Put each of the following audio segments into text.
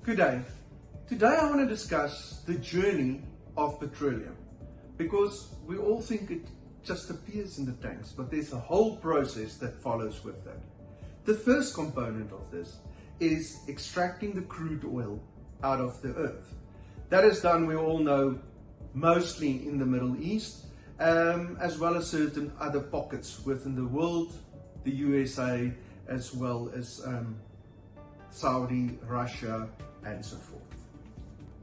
Good day. Today I want to discuss the journey of petroleum, because we all think it just appears in the tanks, but there's a whole process that follows with that. The first component of this is extracting the crude oil out of the earth. That is done, we all know, mostly in the Middle East, as well as certain other pockets within the world, the USA, as well as Saudi, Russia, and so forth.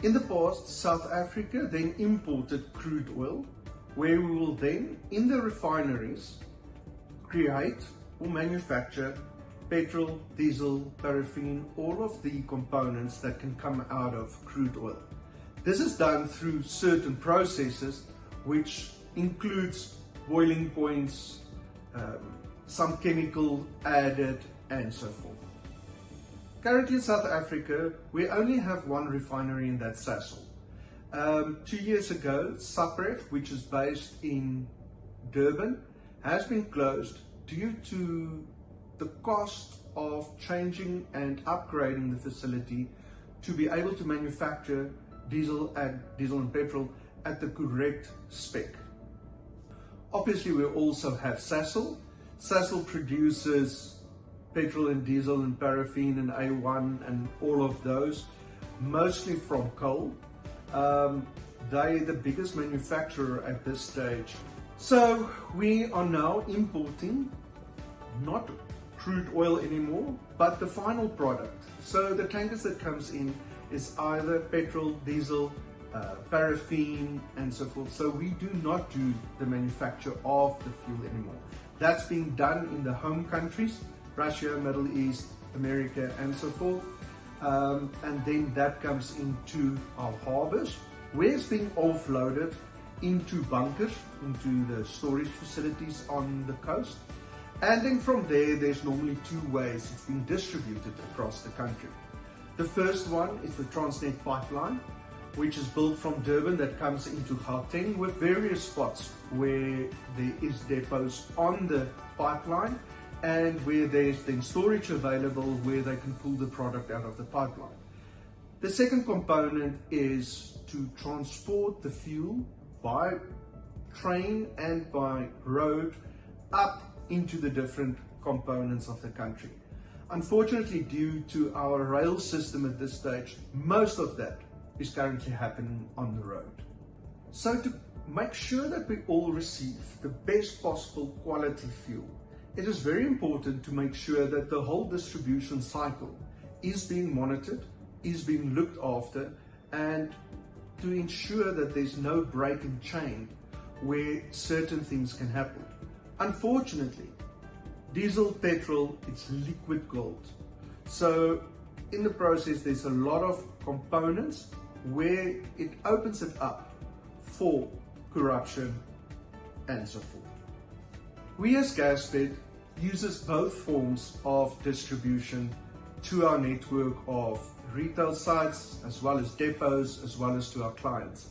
In the past, South Africa then imported crude oil, where we will then, in the refineries, create or manufacture petrol, diesel, paraffin, all of the components that can come out of crude oil. This is done through certain processes, which includes boiling points, some chemical added, and so forth. Currently in South Africa, we only have one refinery, and that's Sasol. 2 years ago, Sapref, which is based in Durban, has been closed due to the cost of changing and upgrading the facility to be able to manufacture diesel and petrol at the correct spec. Obviously, we also have Sasol. Sasol produces petrol and diesel and paraffin and A1 and all of those, mostly from coal. They're the biggest manufacturer at this stage. So we are now importing not crude oil anymore, but the final product. So the tankers that comes in is either petrol, diesel, paraffin, and so forth. So we do not do the manufacture of the fuel anymore. That's being done in the home countries, Russia, Middle East, America, and so forth. And then that comes into our harbors, where it's being offloaded into bunkers, into the storage facilities on the coast. And then from there, there's normally two ways it's being distributed across the country. The first one is the Transnet pipeline, which is built from Durban that comes into Gauteng, with various spots where there is depots on the pipeline and where there's then storage available where they can pull the product out of the pipeline. The second component is to transport the fuel by train and by road up into the different components of the country. Unfortunately, due to our rail system at this stage, most of that is currently happening on the road. So to make sure that we all receive the best possible quality fuel, it is very important to make sure that the whole distribution cycle is being monitored, is being looked after, and to ensure that there's no break in chain where certain things can happen. Unfortunately, diesel, petrol, it's liquid gold. So in the process, there's a lot of components where it opens it up for corruption and so forth. We as GASPET uses both forms of distribution to our network of retail sites, as well as depots, as well as to our clients.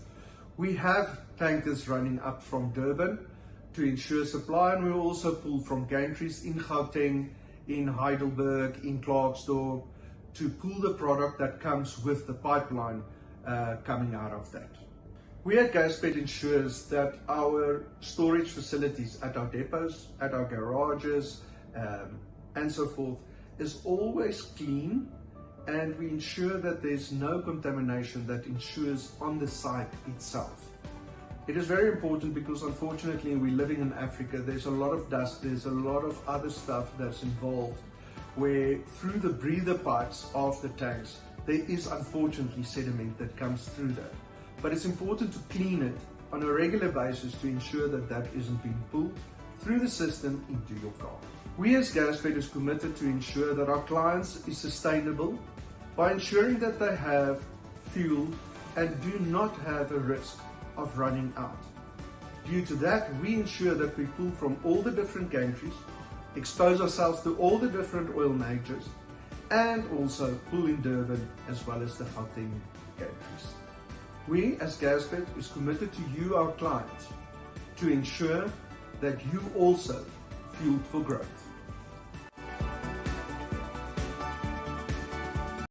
We have tankers running up from Durban to ensure supply, and we also pull from gantries in Gauteng, in Heidelberg, in Klerksdorp, to pull the product that comes with the pipeline coming out of that. We at GASPET ensures that our storage facilities at our depots, at our garages, and so forth, is always clean, and we ensure that there's no contamination that ensures on the site itself. It is very important because unfortunately we're living in Africa, there's a lot of dust, there's a lot of other stuff that's involved, where through the breather pipes of the tanks, there is unfortunately sediment that comes through that. But it's important to clean it on a regular basis to ensure that that isn't being pulled through the system into your car. We as GASPET is committed to ensure that our clients is sustainable by ensuring that they have fuel and do not have a risk of running out. Due to that, we ensure that we pull from all the different gantries, expose ourselves to all the different oil majors, and also pull in Durban as well as the Gauteng gantries. We as GASPET is committed to you, our clients, to ensure that you also fueled for growth.